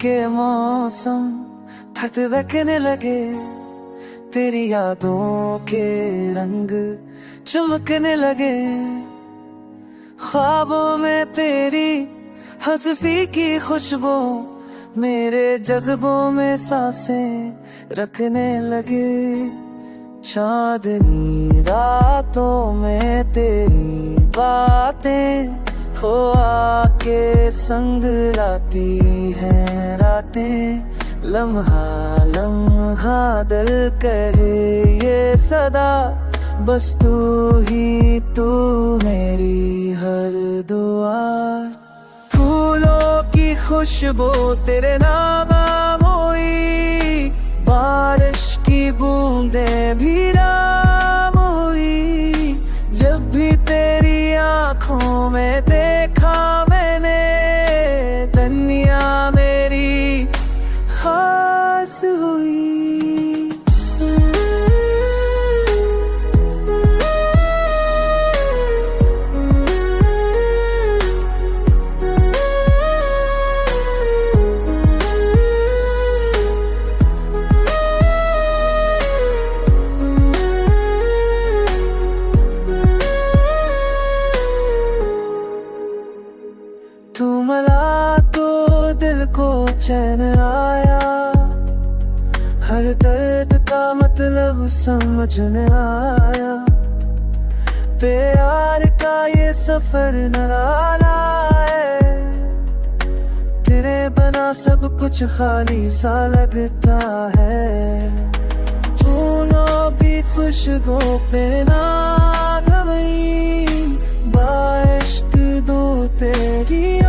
के मौसम खत बहकने लगे, तेरी यादों के रंग चमकने लगे। ख्वाबों में तेरी हंसी की खुशबू मेरे जज्बों में सांसें रखने लगे। चांदनी रातों में तेरी बातें हो आके संग लाती हैं रातें। लम्हा लम्हा दिल कहे ये सदा, बस तू ही तू मेरी हर दुआ। फूलों की खुशबू तेरे नाम हुई, बारिश की बूंदें भी नाम हुई। जब भी तेरी आंखों में देखा मैंने, दुनिया मेरी खास हुई। तू मिला तो दिल को चैन आया, हर दर्द का मतलब समझ में आया। प्यार का ये सफर निराला है, तेरे बना सब कुछ खाली सा लगता है। फूलों भी खुशबू पे ना धमई, बारिश दो तेरी